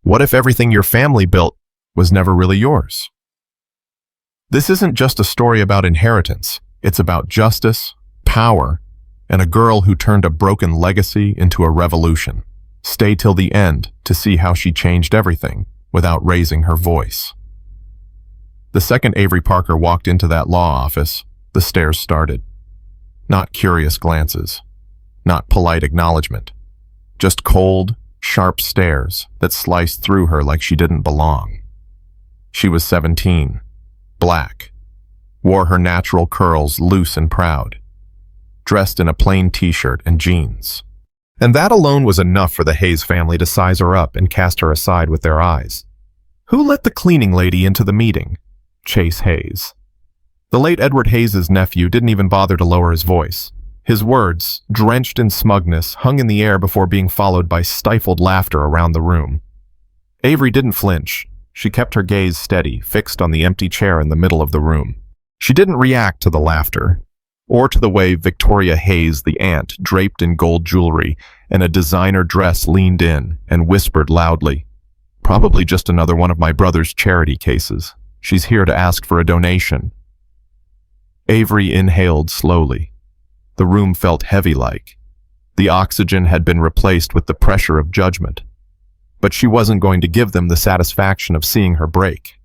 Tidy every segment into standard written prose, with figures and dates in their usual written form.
What if everything your family built was never really yours? This isn't just a story about inheritance. It's about justice, power, and a girl who turned a broken legacy into a revolution. Stay till the end to see how she changed everything without raising her voice. The second Avery Parker walked into that law office, the stares started. Not curious glances, not polite acknowledgement, just cold, sharp stares that sliced through her like she didn't belong. She was 17, black, wore her natural curls loose and proud, dressed in a plain t-shirt and jeans. And that alone was enough for the Hayes family to size her up and cast her aside with their eyes. Who let the cleaning lady into the meeting? Chase Hayes. The late Edward Hayes' nephew didn't even bother to lower his voice. His words, drenched in smugness, hung in the air before being followed by stifled laughter around the room. Avery didn't flinch. She kept her gaze steady, fixed on the empty chair in the middle of the room. She didn't react to the laughter, or to the way Victoria Hayes, the aunt, draped in gold jewelry and a designer dress, leaned in and whispered loudly, "Probably just another one of my brother's charity cases. She's here to ask for a donation." Avery inhaled slowly. The room felt heavy-like. The oxygen had been replaced with the pressure of judgment. But she wasn't going to give them the satisfaction of seeing her break.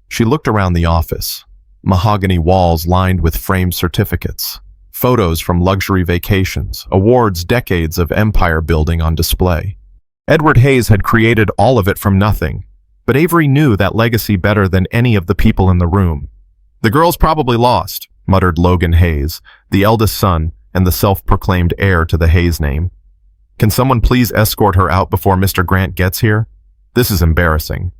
She looked around the office. Mahogany walls lined with framed certificates, photos from luxury vacations, awards, decades of empire building on display. Edward Hayes had created all of it from nothing, but Avery knew that legacy better than any of the people in the room. "The girl's probably lost," muttered Logan Hayes, the eldest son and the self-proclaimed heir to the Hayes name. "Can someone please escort her out before Mr. Grant gets here? This is embarrassing."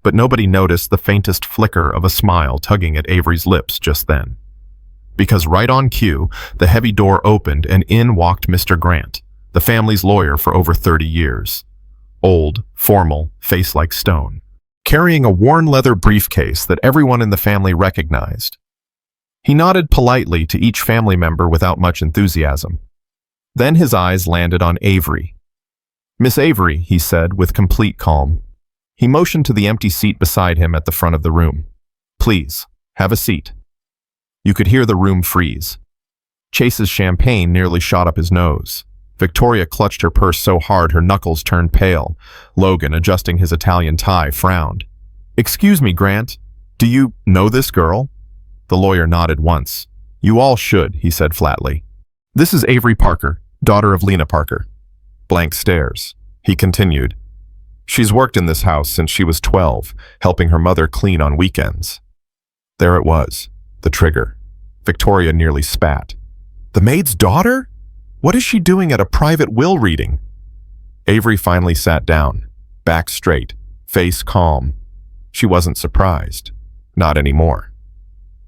But nobody noticed the faintest flicker of a smile tugging at Avery's lips just then. Because right on cue, the heavy door opened and in walked Mr. Grant, the family's lawyer for over 30 years. Old, formal, face like stone, carrying a worn leather briefcase that everyone in the family recognized. He nodded politely to each family member without much enthusiasm. Then his eyes landed on Avery. "Miss Avery," he said with complete calm. He motioned to the empty seat beside him at the front of the room. "Please, have a seat." You could hear the room freeze. Chase's champagne nearly shot up his nose. Victoria clutched her purse so hard her knuckles turned pale. Logan, adjusting his Italian tie, frowned. "Excuse me, Grant. Do you know this girl?" The lawyer nodded once. "You all should," he said flatly. "This is Avery Parker, daughter of Lena Parker." Blank stares. He continued. "She's worked in this house since she was 12, helping her mother clean on weekends." There it was, the trigger. Victoria nearly spat. "The maid's daughter? What is she doing at a private will reading?" Avery finally sat down, back straight, face calm. She wasn't surprised. Not anymore.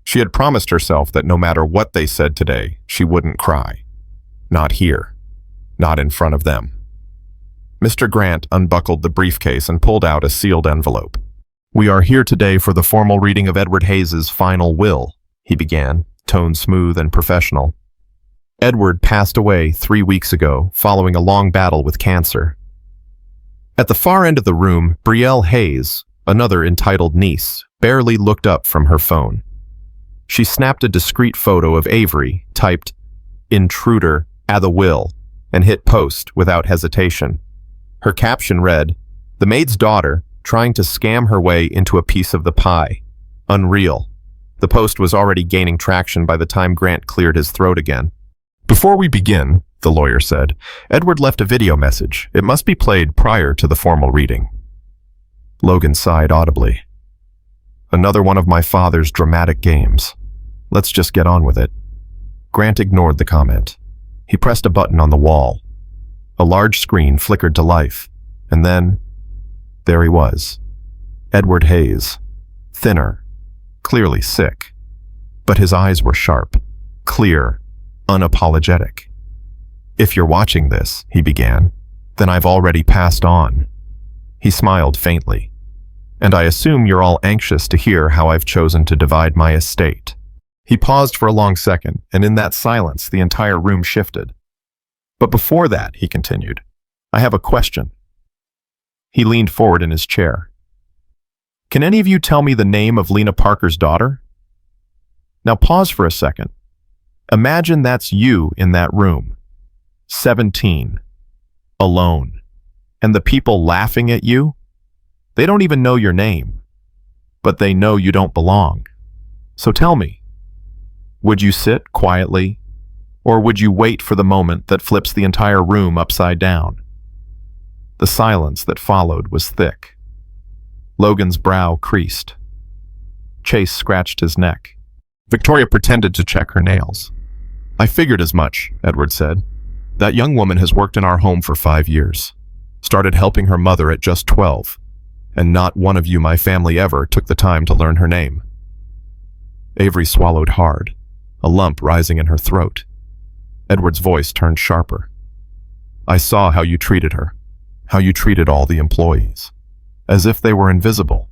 She had promised herself that no matter what they said today, she wouldn't cry. Not here. Not in front of them. Mr. Grant unbuckled the briefcase and pulled out a sealed envelope. "We are here today for the formal reading of Edward Hayes' final will," he began, tone smooth and professional. Edward passed away 3 weeks ago, following a long battle with cancer. At the far end of the room, Brielle Hayes, another entitled niece, barely looked up from her phone. She snapped a discreet photo of Avery, typed, "Intruder, at the will," and hit post without hesitation. Her caption read, "The maid's daughter, trying to scam her way into a piece of the pie. Unreal." The post was already gaining traction by the time Grant cleared his throat again. "Before we begin," the lawyer said, "Edward left a video message. It must be played prior to the formal reading." Logan sighed audibly. "Another one of my father's dramatic games. Let's just get on with it." Grant ignored the comment. He pressed a button on the wall. A large screen flickered to life, and then, there he was. Edward Hayes. Thinner, clearly sick. But his eyes were sharp, clear, unapologetic. "If you're watching this," he began, "then I've already passed on." He smiled faintly. "And I assume you're all anxious to hear how I've chosen to divide my estate." He paused for a long second, and in that silence, the entire room shifted. "But before that," he continued, "I have a question." He leaned forward in his chair. Can any of you tell me the name of Lena Parker's daughter? Now pause for a second. Imagine that's you in that room, 17, alone, and the people laughing at you, they don't even know your name, but they know you don't belong. So tell me, would you sit quietly, or would you wait for the moment that flips the entire room upside down? The silence that followed was thick. Logan's brow creased. Chase scratched his neck. Victoria pretended to check her nails. I figured as much, Edward said. That young woman has worked in our home for 5 years. Started helping her mother at just 12. And not one of you, my family, ever took the time to learn her name. Avery swallowed hard, a lump rising in her throat. Edward's voice turned sharper. I saw how you treated her, how you treated all the employees. As if they were invisible,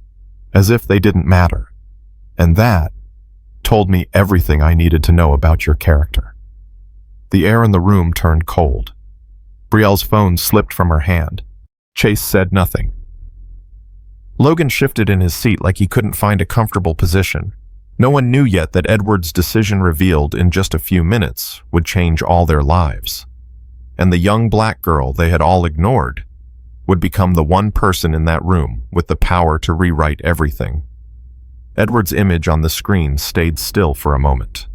as if they didn't matter. And that told me everything I needed to know about your character. The air in the room turned cold. Brielle's phone slipped from her hand. Chase said nothing. Logan shifted in his seat like he couldn't find a comfortable position. No one knew yet that Edward's decision revealed in just a few minutes would change all their lives. And the young black girl they had all ignored would become the one person in that room with the power to rewrite everything. Edward's image on the screen stayed still for a moment.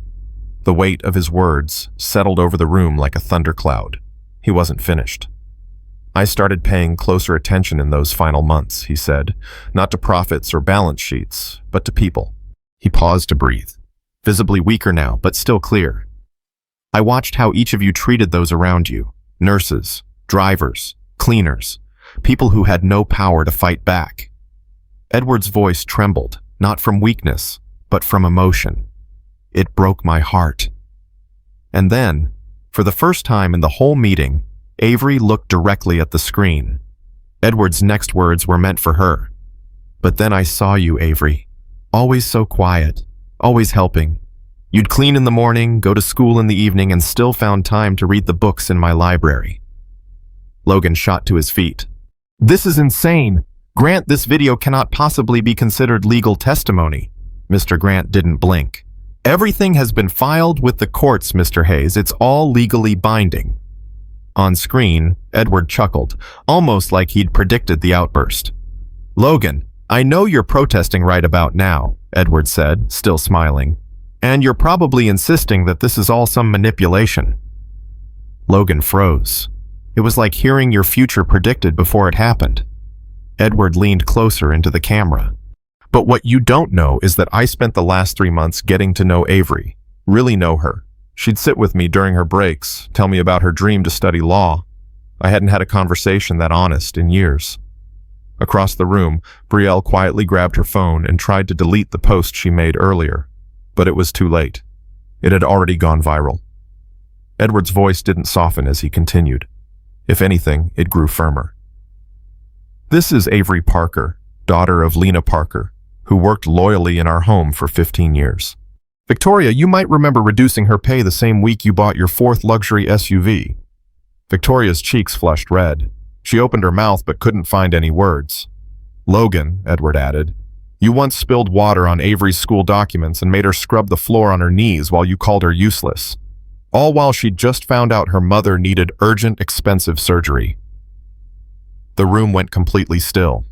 The weight of his words settled over the room like a thundercloud. He wasn't finished. I started paying closer attention in those final months, he said, not to profits or balance sheets, but to people. He paused to breathe, visibly weaker now, but still clear. I watched how each of you treated those around you, nurses, drivers, cleaners, people who had no power to fight back. Edward's voice trembled, not from weakness, but from emotion. It broke my heart. And then, for the first time in the whole meeting, Avery looked directly at the screen. Edward's next words were meant for her. But then I saw you, Avery. Always so quiet, always helping. You'd clean in the morning, go to school in the evening, and still found time to read the books in my library. Logan shot to his feet. This is insane. Grant, this video cannot possibly be considered legal testimony. Mr. Grant didn't blink. Everything has been filed with the courts, Mr. Hayes. It's all legally binding. On screen, Edward chuckled, almost like he'd predicted the outburst. Logan, I know you're protesting right about now, Edward said, still smiling. And you're probably insisting that this is all some manipulation. Logan froze. It was like hearing your future predicted before it happened. Edward leaned closer into the camera. But what you don't know is that I spent the last 3 months getting to know Avery, really know her. She'd sit with me during her breaks, tell me about her dream to study law. I hadn't had a conversation that honest in years. Across the room, Brielle quietly grabbed her phone and tried to delete the post she made earlier. But it was too late. It had already gone viral. Edward's voice didn't soften as he continued. If anything, it grew firmer. This is Avery Parker, daughter of Lena Parker, who worked loyally in our home for 15 years. Victoria, you might remember reducing her pay the same week you bought your 4th luxury SUV. Victoria's cheeks flushed red. She opened her mouth but couldn't find any words. Logan, Edward added, you once spilled water on Avery's school documents and made her scrub the floor on her knees while you called her useless. All while she'd just found out her mother needed urgent, expensive surgery. The room went completely still.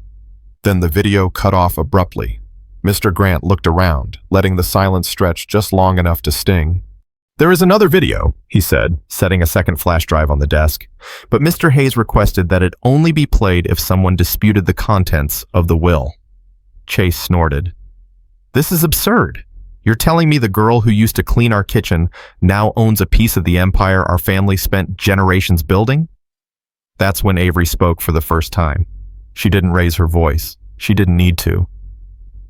Then the video cut off abruptly. Mr. Grant looked around, letting the silence stretch just long enough to sting. There is another video, he said, setting a second flash drive on the desk, but Mr. Hayes requested that it only be played if someone disputed the contents of the will. Chase snorted. This is absurd. You're telling me the girl who used to clean our kitchen now owns a piece of the empire our family spent generations building? That's when Avery spoke for the first time. She didn't raise her voice. She didn't need to.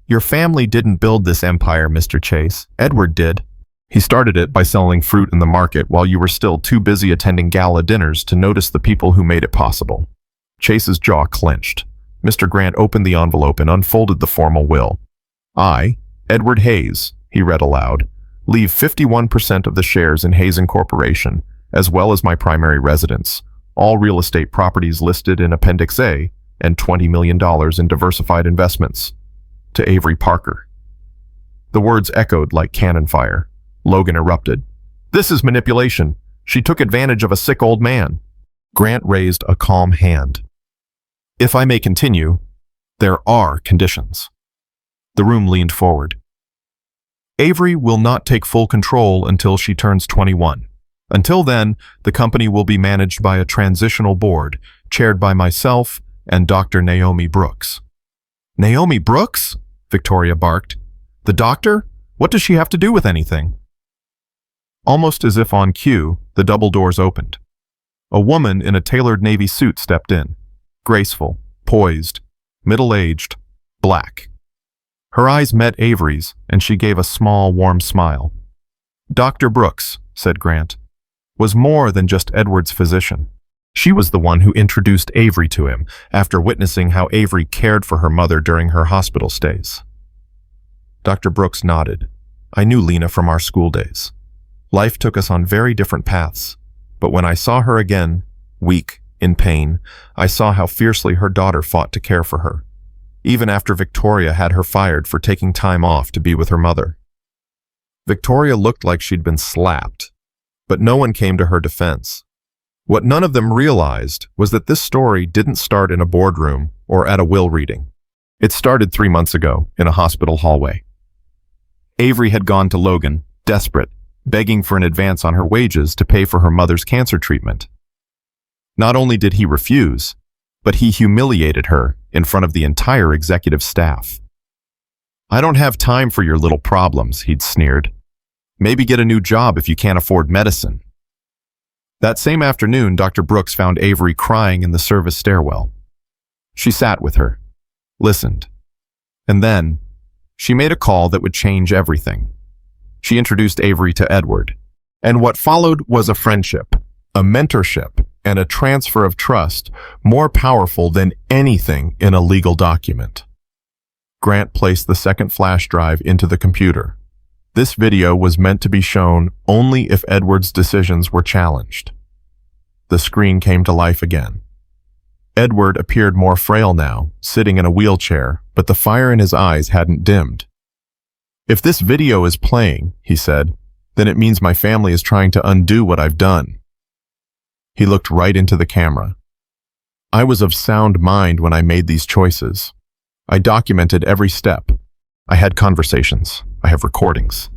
Your family didn't build this empire, Mr. Chase. Edward did. He started it by selling fruit in the market while you were still too busy attending gala dinners to notice the people who made it possible. Chase's jaw clenched. Mr. Grant opened the envelope and unfolded the formal will. I, Edward Hayes, he read aloud, leave 51% of the shares in Hayes Incorporation, as well as my primary residence, all real estate properties listed in Appendix A, and $20 million in diversified investments. To Avery Parker. The words echoed like cannon fire. Logan erupted. This is manipulation. She took advantage of a sick old man. Grant raised a calm hand. If I may continue, there are conditions. The room leaned forward. Avery will not take full control until she turns 21. Until then, the company will be managed by a transitional board, chaired by myself and Dr. Naomi Brooks. Naomi Brooks? Victoria barked. The doctor? What does she have to do with anything? Almost as if on cue, the double doors opened. A woman in a tailored navy suit stepped in. Graceful, poised, middle-aged, black. Her eyes met Avery's, and she gave a small, warm smile. Dr. Brooks, said Grant, was more than just Edward's physician. She was the one who introduced Avery to him after witnessing how Avery cared for her mother during her hospital stays. Dr. Brooks nodded. I knew Lena from our school days. Life took us on very different paths, but when I saw her again, weak, in pain, I saw how fiercely her daughter fought to care for her, even after Victoria had her fired for taking time off to be with her mother. Victoria looked like she'd been slapped, but no one came to her defense. What none of them realized was that this story didn't start in a boardroom or at a will reading. It started 3 months ago in a hospital hallway. Avery had gone to Logan, desperate, begging for an advance on her wages to pay for her mother's cancer treatment. Not only did he refuse, but he humiliated her in front of the entire executive staff. I don't have time for your little problems, he'd sneered. Maybe get a new job if you can't afford medicine. That same afternoon, Dr. Brooks found Avery crying in the service stairwell. She sat with her, listened, and then she made a call that would change everything. She introduced Avery to Edward, and what followed was a friendship, a mentorship, and a transfer of trust more powerful than anything in a legal document. Grant placed the second flash drive into the computer. This video was meant to be shown only if Edward's decisions were challenged. The screen came to life again. Edward appeared more frail now, sitting in a wheelchair, but the fire in his eyes hadn't dimmed. If this video is playing, he said, then it means my family is trying to undo what I've done. He looked right into the camera. I was of sound mind when I made these choices. I documented every step. I had conversations. I have recordings.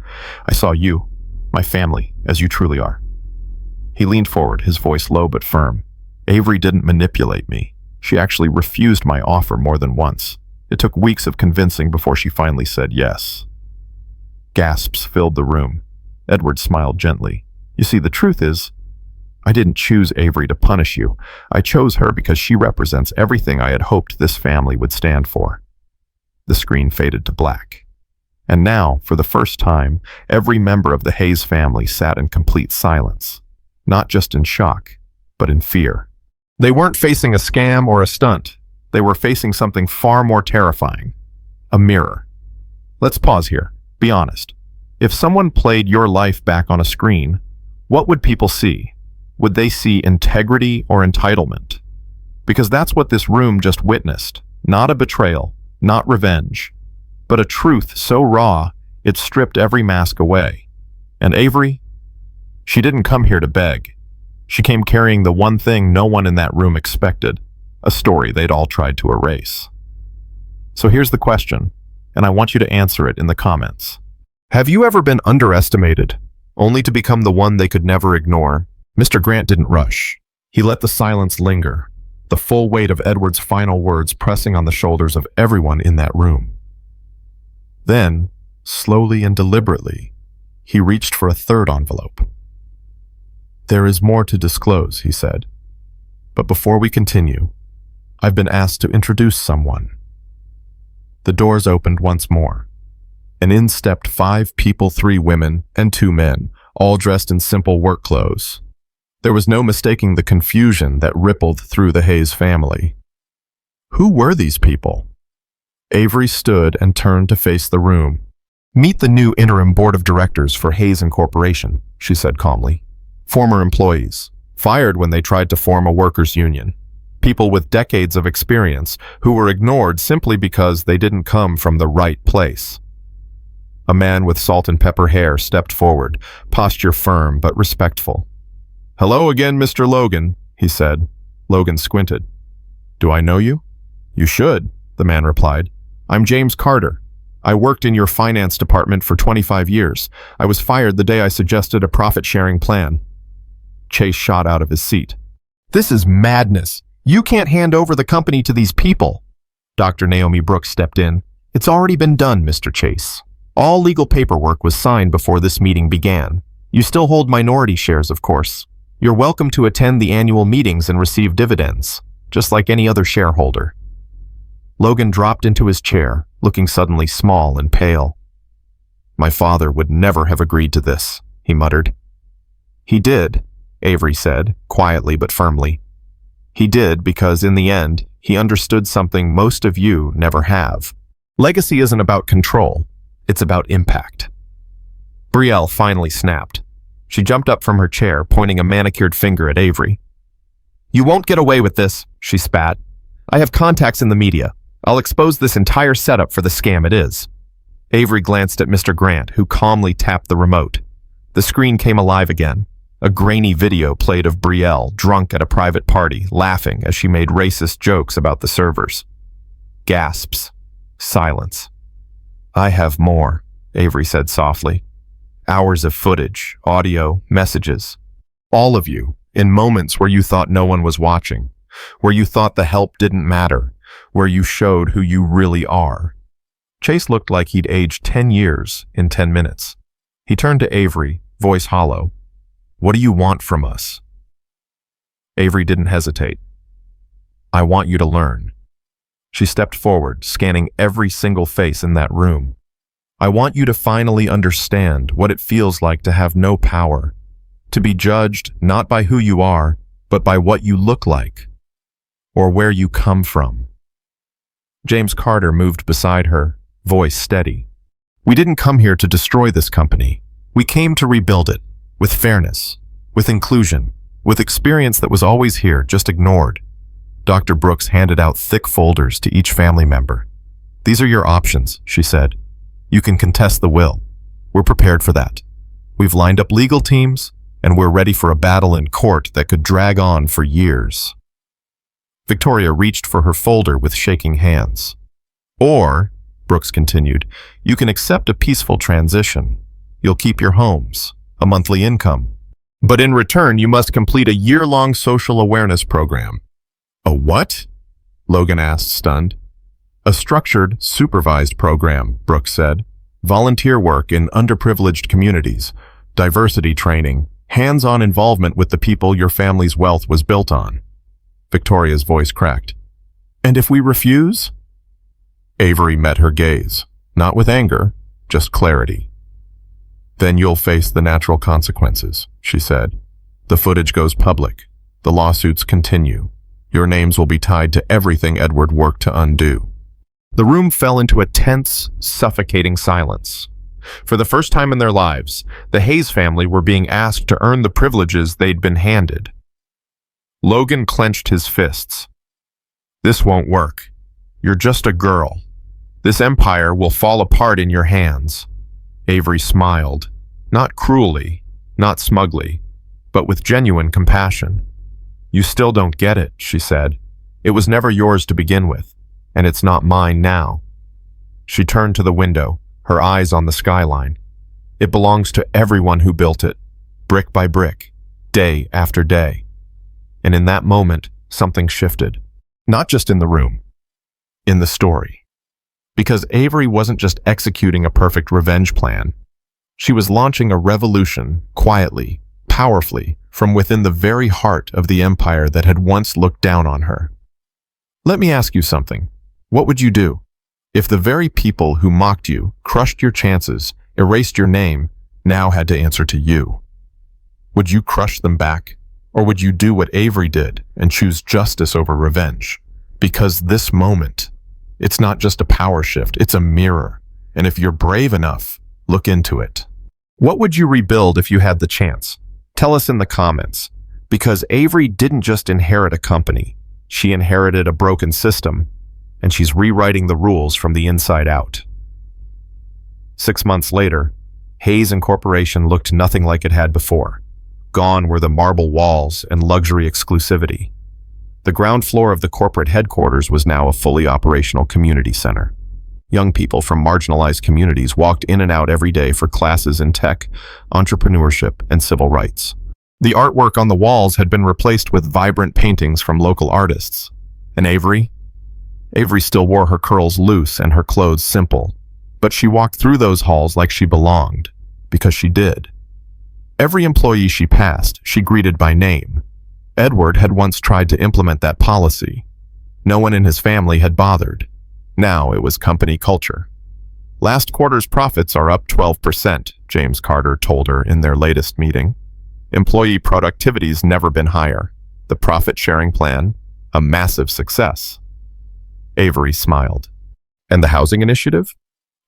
I saw you, my family, as you truly are. He leaned forward, his voice low but firm. Avery didn't manipulate me. She actually refused my offer more than once. It took weeks of convincing before she finally said yes. Gasps filled the room. Edward smiled gently. You see, the truth is, I didn't choose Avery to punish you. I chose her because she represents everything I had hoped this family would stand for. The screen faded to black. And now, for the first time, every member of the Hayes family sat in complete silence, not just in shock, but in fear. They weren't facing a scam or a stunt. They were facing something far more terrifying. A mirror. Let's pause here. Be honest. If someone played your life back on a screen, what would people see? Would they see integrity or entitlement? Because that's what this room just witnessed. Not a betrayal, not revenge, but a truth so raw, it stripped every mask away. And Avery? She didn't come here to beg. She came carrying the one thing no one in that room expected, a story they'd all tried to erase. So here's the question, and I want you to answer it in the comments. Have you ever been underestimated, only to become the one they could never ignore? Mr. Grant didn't rush. He let the silence linger, the full weight of Edward's final words pressing on the shoulders of everyone in that room. Then, slowly and deliberately, he reached for a third envelope. There is more to disclose, he said. But before we continue, I've been asked to introduce someone. The doors opened once more, and in stepped 5 people, 3 women and 2 men, all dressed in simple work clothes. There was no mistaking the confusion that rippled through the Hayes family. Who were these people? Avery stood and turned to face the room. Meet the new interim board of directors for Hayes Incorporation, she said calmly. Former employees, fired when they tried to form a workers' union. People with decades of experience who were ignored simply because they didn't come from the right place. A man with salt and pepper hair stepped forward, posture firm but respectful. "Hello again, Mr. Logan," he said. Logan squinted. "Do I know you?" "You should," the man replied. "I'm James Carter. I worked in your finance department for 25 years. I was fired the day I suggested a profit-sharing plan." Chase shot out of his seat. "This is madness. You can't hand over the company to these people." Dr. Naomi Brooks stepped in. "It's already been done, Mr. Chase. All legal paperwork was signed before this meeting began. You still hold minority shares, of course. You're welcome to attend the annual meetings and receive dividends, just like any other shareholder." Logan dropped into his chair, looking suddenly small and pale. "My father would never have agreed to this," he muttered. "He did," Avery said, quietly but firmly. "He did because, in the end, he understood something most of you never have. Legacy isn't about control. It's about impact." Brielle finally snapped. She jumped up from her chair, pointing a manicured finger at Avery. "You won't get away with this," she spat. "I have contacts in the media. I'll expose this entire setup for the scam it is." Avery glanced at Mr. Grant, who calmly tapped the remote. The screen came alive again. A grainy video played of Brielle, drunk at a private party, laughing as she made racist jokes about the servers. Gasps. Silence. "I have more," Avery said softly. "Hours of footage, audio, messages. All of you, in moments where you thought no one was watching, where you thought the help didn't matter, where you showed who you really are." Chase looked like he'd aged 10 years in 10 minutes. He turned to Avery, voice hollow. "What do you want from us?" Avery didn't hesitate. "I want you to learn." She stepped forward, scanning every single face in that room. "I want you to finally understand what it feels like to have no power, to be judged not by who you are, but by what you look like, or where you come from." James Carter moved beside her, voice steady. "We didn't come here to destroy this company. We came to rebuild it, with fairness, with inclusion, with experience that was always here, just ignored." Dr. Brooks handed out thick folders to each family member. "These are your options," she said. "You can contest the will. We're prepared for that. We've lined up legal teams, and we're ready for a battle in court that could drag on for years." Victoria reached for her folder with shaking hands. "Or," Brooks continued, "you can accept a peaceful transition. You'll keep your homes, a monthly income. But in return, you must complete a year-long social awareness program." "A what?" Logan asked, stunned. "A structured, supervised program," Brooks said. "Volunteer work in underprivileged communities, diversity training, hands-on involvement with the people your family's wealth was built on." Victoria's voice cracked. "And if we refuse?" Avery met her gaze, not with anger, just clarity. "Then you'll face the natural consequences," she said. "The footage goes public. The lawsuits continue. Your names will be tied to everything Edward worked to undo." The room fell into a tense, suffocating silence. For the first time in their lives, the Hayes family were being asked to earn the privileges they'd been handed. Logan clenched his fists. "This won't work. You're just a girl. This empire will fall apart in your hands." Avery smiled, not cruelly, not smugly, but with genuine compassion. "You still don't get it," she said. "It was never yours to begin with, and it's not mine now." She turned to the window, her eyes on the skyline. "It belongs to everyone who built it, brick by brick, day after day." And in that moment, something shifted. Not just in the room, in the story. Because Avery wasn't just executing a perfect revenge plan. She was launching a revolution, quietly, powerfully, from within the very heart of the empire that had once looked down on her. Let me ask you something. What would you do if the very people who mocked you, crushed your chances, erased your name, now had to answer to you? Would you crush them back? Or would you do what Avery did and choose justice over revenge? Because this moment, it's not just a power shift, it's a mirror. And if you're brave enough, look into it. What would you rebuild if you had the chance? Tell us in the comments. Because Avery didn't just inherit a company. She inherited a broken system, and she's rewriting the rules from the inside out. 6 months later, Hayes Incorporation looked nothing like it had before. Gone were the marble walls and luxury exclusivity. The ground floor of the corporate headquarters was now a fully operational community center. Young people from marginalized communities walked in and out every day for classes in tech, entrepreneurship, and civil rights. The artwork on the walls had been replaced with vibrant paintings from local artists. And Avery? Avery still wore her curls loose and her clothes simple, but she walked through those halls like she belonged, because she did. Every employee she passed, she greeted by name. Edward had once tried to implement that policy. No one in his family had bothered. Now it was company culture. Last quarter's profits are up 12%, James Carter told her in their latest meeting. Employee productivity's never been higher. The profit-sharing plan, a massive success. Avery smiled. And the housing initiative?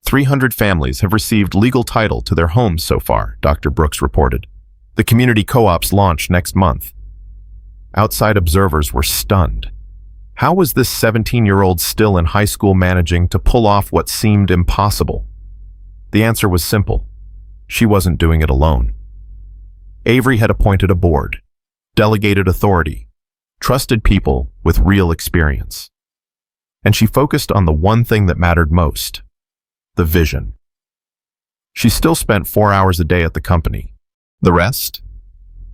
300 families have received legal title to their homes so far, Dr. Brooks reported. The community co-ops launch next month. Outside observers were stunned. How was this 17-year-old still in high school managing to pull off what seemed impossible? The answer was simple. She wasn't doing it alone. Avery had appointed a board, delegated authority, trusted people with real experience. And she focused on the one thing that mattered most, the vision. She still spent 4 hours a day at the company. The rest?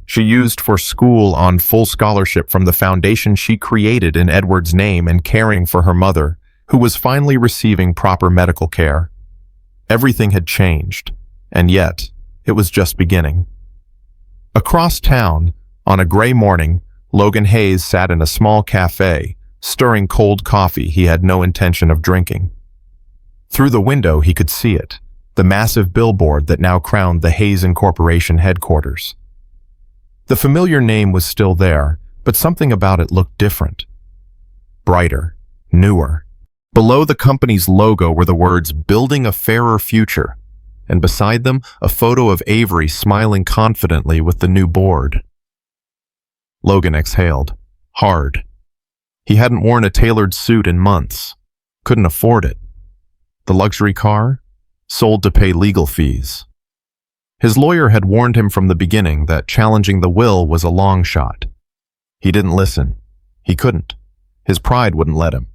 She used for school on full scholarship from the foundation she created in Edward's name and caring for her mother, who was finally receiving proper medical care. Everything had changed, and yet it was just beginning. Across town, on a gray morning, Logan Hayes sat in a small cafe, stirring cold coffee he had no intention of drinking. Through the window he could see it, the massive billboard that now crowned the Hayes Incorporation headquarters. The familiar name was still there, but something about it looked different. Brighter, newer. Below the company's logo were the words, "Building a Fairer Future," and beside them, a photo of Avery smiling confidently with the new board. Logan exhaled, hard. He hadn't worn a tailored suit in months. Couldn't afford it. The luxury car? Sold to pay legal fees. His lawyer had warned him from the beginning that challenging the will was a long shot. He didn't listen. He couldn't. His pride wouldn't let him.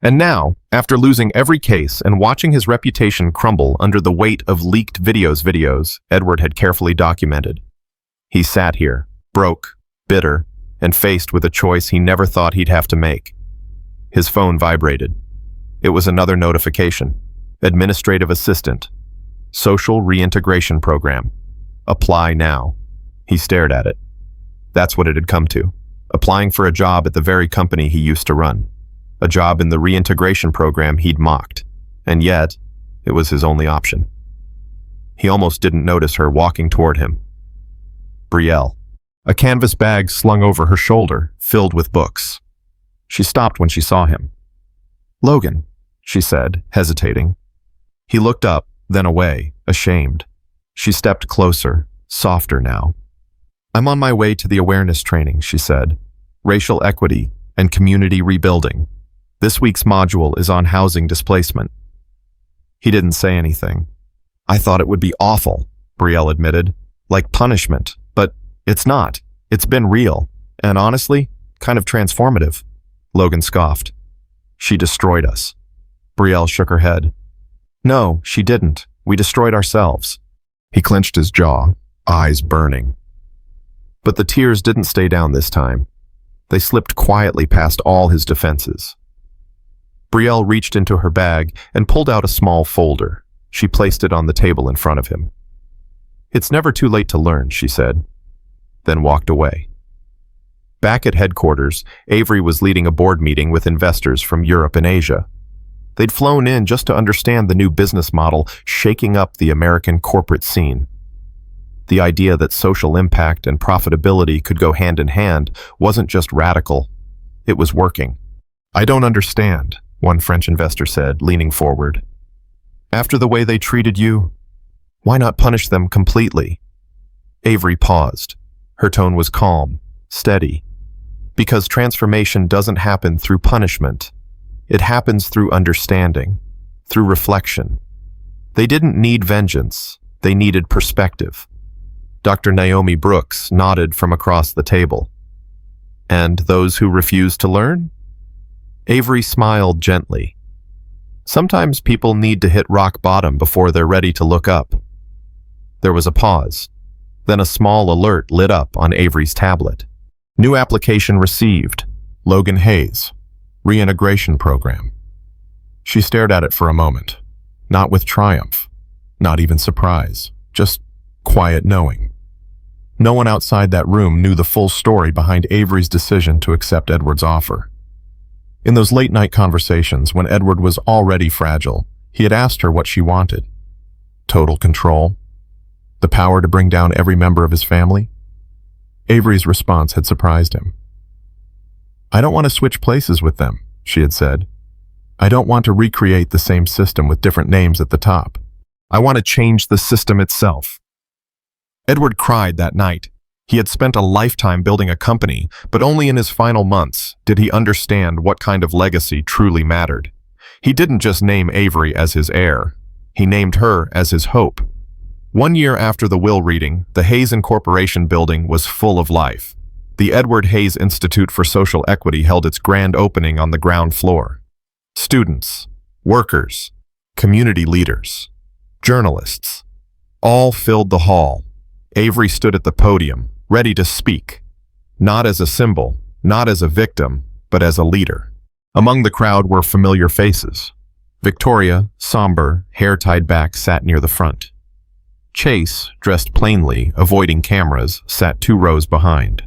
And now, after losing every case and watching his reputation crumble under the weight of leaked videos Edward had carefully documented, he sat here, broke, bitter, and faced with a choice he never thought he'd have to make. His phone vibrated. It was another notification. Administrative assistant. Social reintegration program. Apply now. He stared at it. That's what it had come to. Applying for a job at the very company he used to run. A job in the reintegration program he'd mocked. And yet, it was his only option. He almost didn't notice her walking toward him. Brielle. A canvas bag slung over her shoulder, filled with books. She stopped when she saw him. "Logan," she said, hesitating. He looked up, then away, ashamed. She stepped closer, softer now. "I'm on my way to the awareness training," she said. "Racial equity and community rebuilding. This week's module is on housing displacement." He didn't say anything. "I thought it would be awful," Brielle admitted. "Like punishment, but it's not. It's been real, and honestly, kind of transformative." Logan scoffed. "She destroyed us." Brielle shook her head. "No, she didn't. We destroyed ourselves." He clenched his jaw, eyes burning. But the tears didn't stay down this time. They slipped quietly past all his defenses. Brielle reached into her bag and pulled out a small folder. She placed it on the table in front of him. "It's never too late to learn," she said, then walked away. Back at headquarters, Avery was leading a board meeting with investors from Europe and Asia. They'd flown in just to understand the new business model shaking up the American corporate scene. The idea that social impact and profitability could go hand in hand wasn't just radical, it was working. "I don't understand," one French investor said, leaning forward. "After the way they treated you, why not punish them completely?" Avery paused. Her tone was calm, steady. Because transformation doesn't happen through punishment. It happens through understanding, through reflection. They didn't need vengeance. They needed perspective. Dr. Naomi Brooks nodded from across the table. And those who refuse to learn? Avery smiled gently. Sometimes people need to hit rock bottom before they're ready to look up. There was a pause. Then a small alert lit up on Avery's tablet. New application received. Logan Hayes. Reintegration program. She stared at it for a moment. Not with triumph. Not even surprise. Just quiet knowing. No one outside that room knew the full story behind Avery's decision to accept Edward's offer. In those late-night conversations, when Edward was already fragile, he had asked her what she wanted. Total control? The power to bring down every member of his family? Avery's response had surprised him. "I don't want to switch places with them," she had said. "I don't want to recreate the same system with different names at the top. I want to change the system itself." Edward cried that night. He had spent a lifetime building a company, but only in his final months did he understand what kind of legacy truly mattered. He didn't just name Avery as his heir. He named her as his hope. 1 year after the will reading, the Hayes Incorporation building was full of life. The Edward Hayes Institute for Social Equity held its grand opening on the ground floor. Students, workers, community leaders, journalists, all filled the hall. Avery stood at the podium, ready to speak, not as a symbol, not as a victim, but as a leader. Among the crowd were familiar faces. Victoria, somber, hair tied back, sat near the front. Chase, dressed plainly, avoiding cameras, sat 2 rows behind.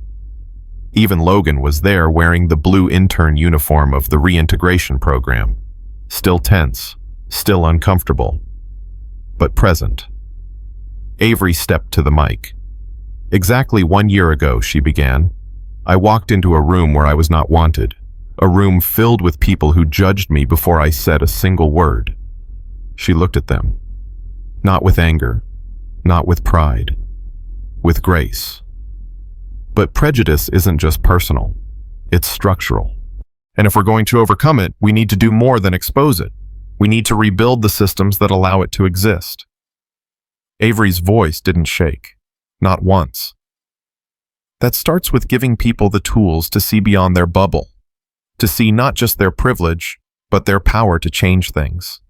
Even Logan was there wearing the blue intern uniform of the reintegration program. Still tense, still uncomfortable, but present. Avery stepped to the mic. "Exactly 1 year ago," she began, "I walked into a room where I was not wanted, a room filled with people who judged me before I said a single word." She looked at them, not with anger, not with pride, with grace. But prejudice isn't just personal, it's structural. And if we're going to overcome it, we need to do more than expose it. We need to rebuild the systems that allow it to exist. Avery's voice didn't shake, not once. That starts with giving people the tools to see beyond their bubble, to see not just their privilege, but their power to change things.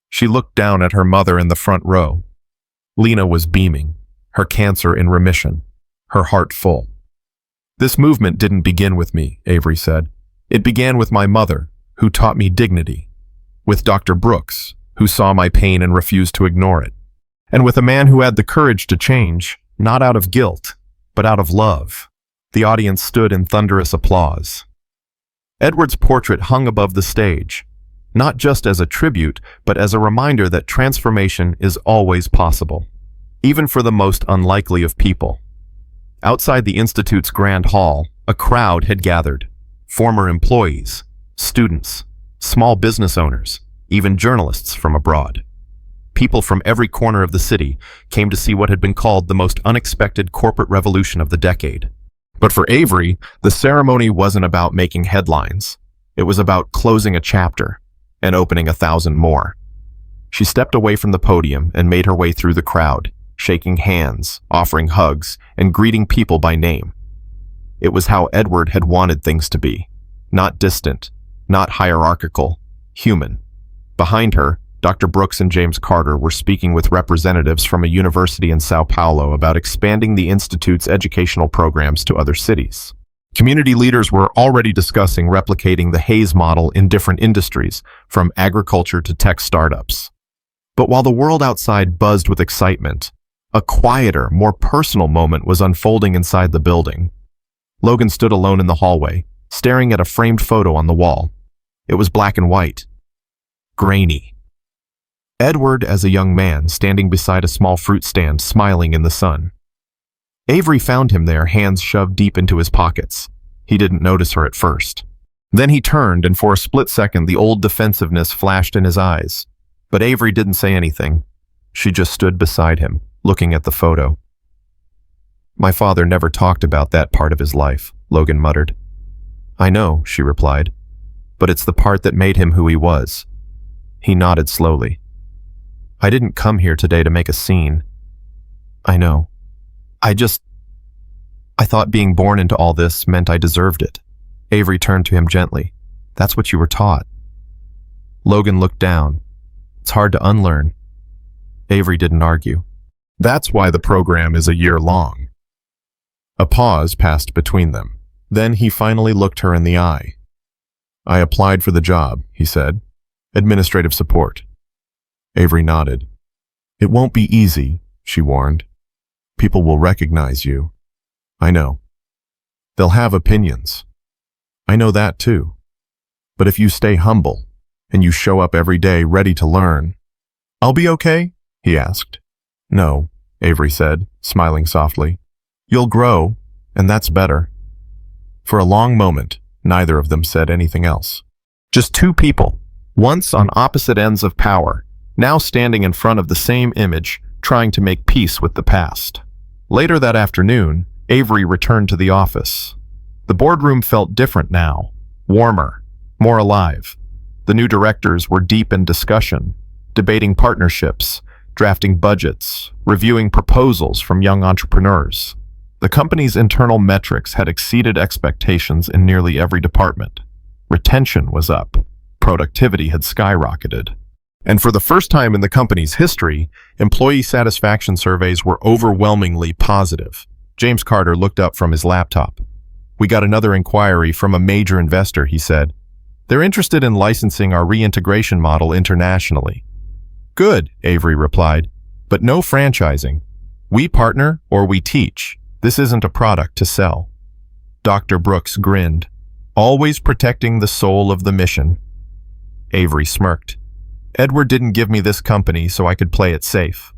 She looked down at her mother in the front row. Lena was beaming, her cancer in remission, her heart full. "This movement didn't begin with me," Avery said. "It began with my mother, who taught me dignity, with Dr. Brooks, who saw my pain and refused to ignore it, and with a man who had the courage to change, not out of guilt, but out of love." The audience stood in thunderous applause. Edward's portrait hung above the stage, not just as a tribute, but as a reminder that transformation is always possible, even for the most unlikely of people. Outside the Institute's grand hall, a crowd had gathered. Former employees, students, small business owners, even journalists from abroad. People from every corner of the city came to see what had been called the most unexpected corporate revolution of the decade. But for Avery, the ceremony wasn't about making headlines. It was about closing a chapter and opening 1,000 more. She stepped away from the podium and made her way through the crowd, shaking hands, offering hugs, and greeting people by name. It was how Edward had wanted things to be. Not distant, not hierarchical, human. Behind her, Dr. Brooks and James Carter were speaking with representatives from a university in Sao Paulo about expanding the Institute's educational programs to other cities. Community leaders were already discussing replicating the Hayes model in different industries, from agriculture to tech startups. But while the world outside buzzed with excitement, a quieter, more personal moment was unfolding inside the building. Logan stood alone in the hallway, staring at a framed photo on the wall. It was black and white. Grainy. Edward as a young man standing beside a small fruit stand, smiling in the sun. Avery found him there, hands shoved deep into his pockets. He didn't notice her at first. Then he turned, and for a split second the old defensiveness flashed in his eyes. But Avery didn't say anything. She just stood beside him, looking at the photo. My father never talked about that part of his life, Logan muttered. I know, she replied, but it's the part that made him who he was. He nodded slowly. I didn't come here today to make a scene. I know. I thought being born into all this meant I deserved it. Avery turned to him gently. That's what you were taught. Logan looked down. It's hard to unlearn. Avery didn't argue. That's why the program is a year long. A pause passed between them. Then he finally looked her in the eye. I applied for the job, he said. Administrative support. Avery nodded. It won't be easy, she warned. People will recognize you. I know. They'll have opinions. I know that too. But if you stay humble, and you show up every day ready to learn, I'll be okay? He asked. No, Avery said, smiling softly. You'll grow, and that's better. For a long moment, neither of them said anything else. Just two people, once on opposite ends of power, now standing in front of the same image, trying to make peace with the past. Later that afternoon, Avery returned to the office. The boardroom felt different now, warmer, more alive. The new directors were deep in discussion, debating partnerships, drafting budgets, reviewing proposals from young entrepreneurs. The company's internal metrics had exceeded expectations in nearly every department. Retention was up. Productivity had skyrocketed. And for the first time in the company's history, employee satisfaction surveys were overwhelmingly positive. James Carter looked up from his laptop. We got another inquiry from a major investor, he said. They're interested in licensing our reintegration model internationally. Good, Avery replied, but no franchising. We partner or we teach. This isn't a product to sell. Dr. Brooks grinned, always protecting the soul of the mission. Avery smirked. Edward didn't give me this company so I could play it safe.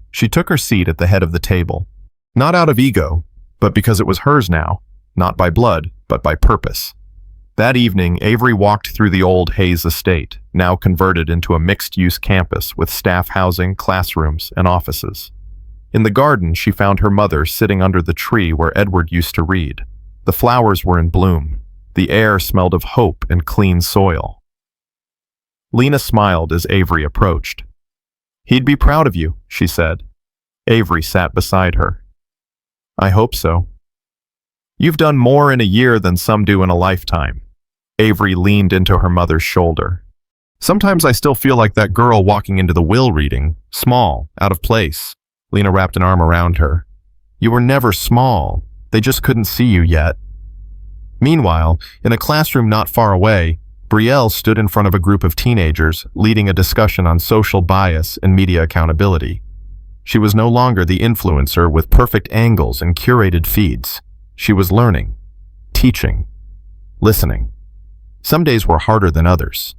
She took her seat at the head of the table, not out of ego, but because it was hers now, not by blood, but by purpose. That evening, Avery walked through the old Hayes estate, now converted into a mixed-use campus with staff housing, classrooms, and offices. In the garden, she found her mother sitting under the tree where Edward used to read. The flowers were in bloom. The air smelled of hope and clean soil. Lena smiled as Avery approached. He'd be proud of you, she said. Avery sat beside her. I hope so. You've done more in a year than some do in a lifetime. Avery leaned into her mother's shoulder. Sometimes I still feel like that girl walking into the will reading, small, out of place. Lena wrapped an arm around her. You were never small. They just couldn't see you yet. Meanwhile, in a classroom not far away, Brielle stood in front of a group of teenagers, leading a discussion on social bias and media accountability. She was no longer the influencer with perfect angles and curated feeds. She was learning, teaching, listening. Some days were harder than others,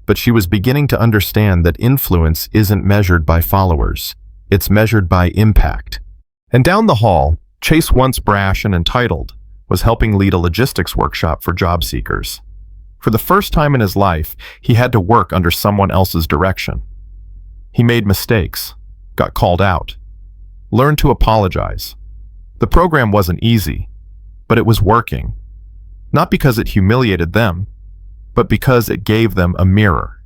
but she was beginning to understand that influence isn't measured by followers. It's measured by impact. And down the hall, Chase, once brash and entitled, was helping lead a logistics workshop for job seekers. For the first time in his life, he had to work under someone else's direction. He made mistakes, got called out, learned to apologize. The program wasn't easy, but it was working. Not because it humiliated them, but because it gave them a mirror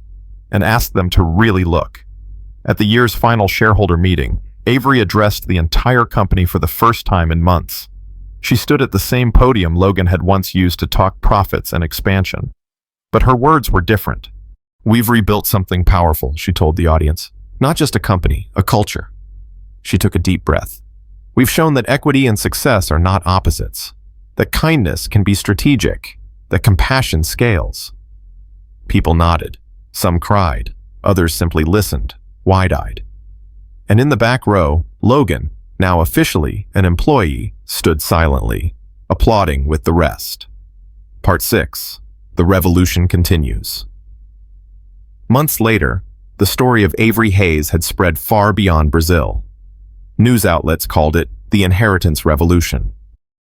and asked them to really look. At the year's final shareholder meeting, Avery addressed the entire company for the first time in months. She stood at the same podium Logan had once used to talk profits and expansion. But her words were different. We've rebuilt something powerful, she told the audience. Not just a company, a culture. She took a deep breath. We've shown that equity and success are not opposites. That kindness can be strategic. That compassion scales. People nodded. Some cried. Others simply listened, wide-eyed. And in the back row, Logan, now officially an employee, stood silently, applauding with the rest. Part 6. The revolution continues. Months later, the story of Avery Hayes had spread far beyond Brazil. News outlets called it the Inheritance Revolution.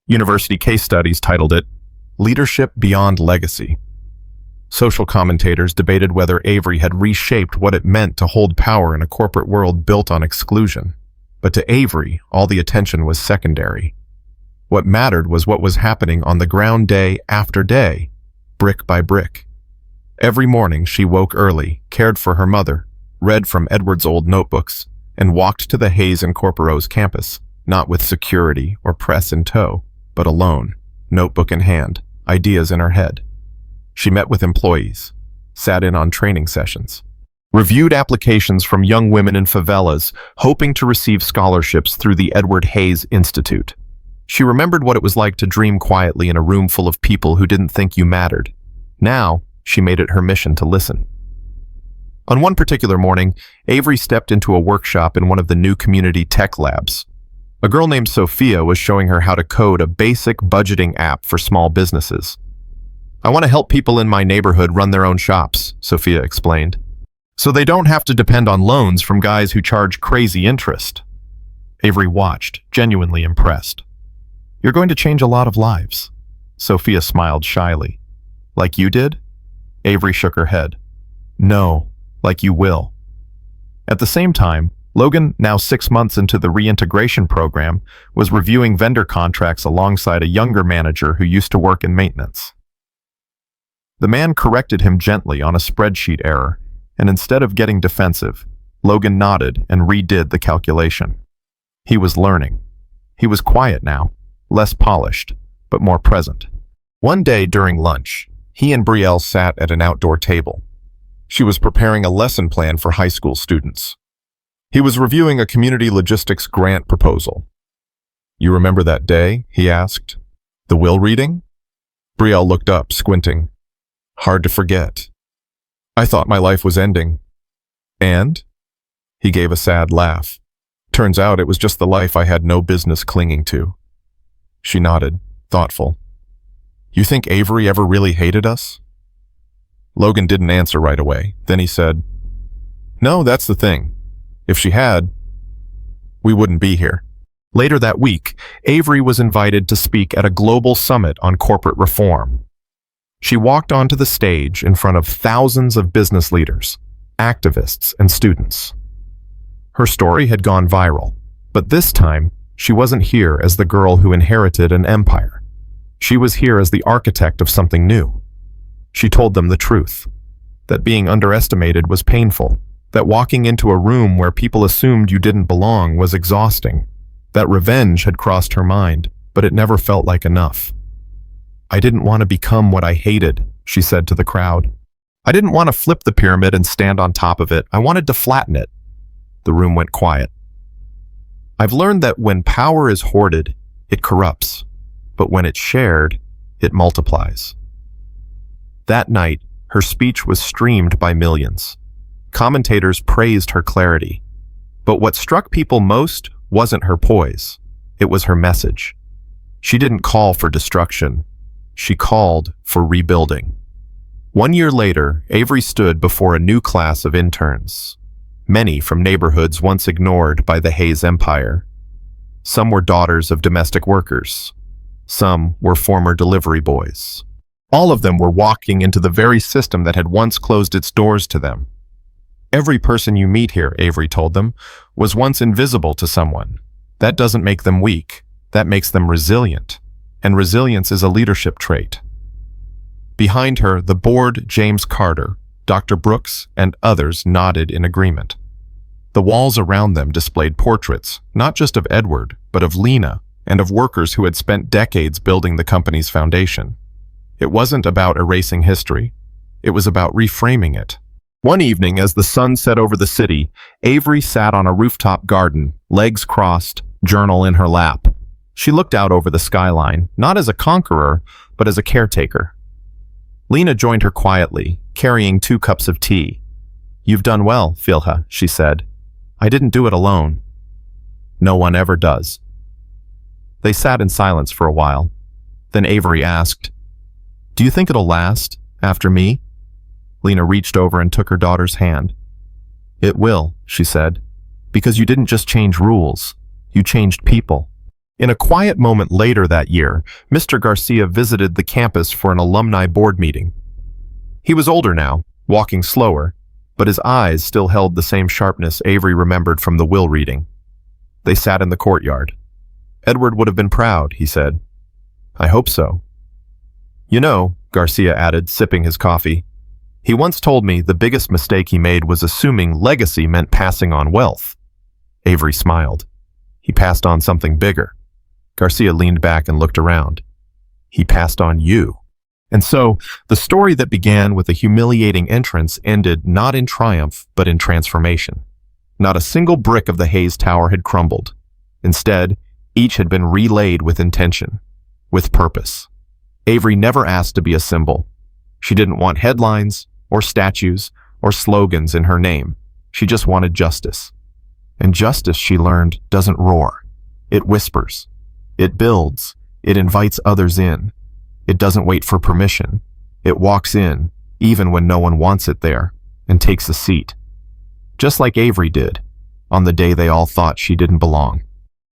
University case studies titled it Leadership Beyond Legacy. Social commentators debated whether Avery had reshaped what it meant to hold power in a corporate world built on exclusion. But to Avery, all the attention was secondary. What mattered was what was happening on the ground day after day, brick by brick. Every morning she woke early, cared for her mother, read from Edward's old notebooks, and walked to the Hayes and Corporos campus, not with security or press in tow, but alone, notebook in hand, ideas in her head. She met with employees, sat in on training sessions, reviewed applications from young women in favelas, hoping to receive scholarships through the Edward Hayes Institute. She remembered what it was like to dream quietly in a room full of people who didn't think you mattered. Now, she made it her mission to listen. On one particular morning, Avery stepped into a workshop in one of the new community tech labs. A girl named Sophia was showing her how to code a basic budgeting app for small businesses. "I want to help people in my neighborhood run their own shops," Sophia explained, "so they don't have to depend on loans from guys who charge crazy interest." Avery watched, genuinely impressed. "You're going to change a lot of lives." Sophia smiled shyly. "Like you did?" Avery shook her head. "No, like you will." At the same time, Logan, now 6 months into the reintegration program, was reviewing vendor contracts alongside a younger manager who used to work in maintenance. The man corrected him gently on a spreadsheet error, and instead of getting defensive, Logan nodded and redid the calculation. He was learning. He was quiet now, less polished, but more present. One day during lunch, he and Brielle sat at an outdoor table. She was preparing a lesson plan for high school students. He was reviewing a community logistics grant proposal. "You remember that day?" he asked. "The will reading?" Brielle looked up, squinting. "Hard to forget. I thought my life was ending." "And?" He gave a sad laugh. "Turns out it was just the life I had no business clinging to." She nodded, thoughtful. "You think Avery ever really hated us?" Logan didn't answer right away. Then he said, "No, that's the thing. If she had, we wouldn't be here." Later that week, Avery was invited to speak at a global summit on corporate reform. She walked onto the stage in front of thousands of business leaders, activists, and students. Her story had gone viral, but this time, she wasn't here as the girl who inherited an empire. She was here as the architect of something new. She told them the truth, that being underestimated was painful, that walking into a room where people assumed you didn't belong was exhausting, that revenge had crossed her mind, but it never felt like enough. "I didn't want to become what I hated," she said to the crowd. "I didn't want to flip the pyramid and stand on top of it. I wanted to flatten it." The room went quiet. "I've learned that when power is hoarded, it corrupts, but when it's shared, it multiplies." That night, her speech was streamed by millions. Commentators praised her clarity. But what struck people most wasn't her poise. It was her message. She didn't call for destruction. She called for rebuilding. 1 year later, Avery stood before a new class of interns, many from neighborhoods once ignored by the Hayes Empire. Some were daughters of domestic workers. Some were former delivery boys. All of them were walking into the very system that had once closed its doors to them. "Every person you meet here," Avery told them, "was once invisible to someone. That doesn't make them weak. That makes them resilient. And resilience is a leadership trait." Behind her, the board, James Carter, Dr. Brooks, and others nodded in agreement. The walls around them displayed portraits, not just of Edward, but of Lena, and of workers who had spent decades building the company's foundation. It wasn't about erasing history. It was about reframing it. One evening, as the sun set over the city, Avery sat on a rooftop garden, legs crossed, journal in her lap. She looked out over the skyline, not as a conqueror, but as a caretaker. Lena joined her quietly, carrying 2 cups of tea. "You've done well, Philha," she said. "I didn't do it alone." "No one ever does." They sat in silence for a while. Then Avery asked, "Do you think it'll last, after me?" Lena reached over and took her daughter's hand. "It will," she said, "because you didn't just change rules, you changed people." In a quiet moment later that year, Mr. Garcia visited the campus for an alumni board meeting. He was older now, walking slower, but his eyes still held the same sharpness Avery remembered from the will reading. They sat in the courtyard. Edward would have been proud, he said. I hope so. You know, Garcia added, sipping his coffee, he once told me the biggest mistake he made was assuming legacy meant passing on wealth. Avery smiled. He passed on something bigger. Garcia leaned back and looked around. He passed on you. And so, the story that began with a humiliating entrance ended not in triumph, but in transformation. Not a single brick of the Hayes Tower had crumbled. Instead, each had been relaid with intention, with purpose. Avery never asked to be a symbol. She didn't want headlines, or statues, or slogans in her name. She just wanted justice. And justice, she learned, doesn't roar. It whispers. It builds. It invites others in. It doesn't wait for permission. It walks in, even when no one wants it there, and takes a seat. Just like Avery did, on the day they all thought she didn't belong.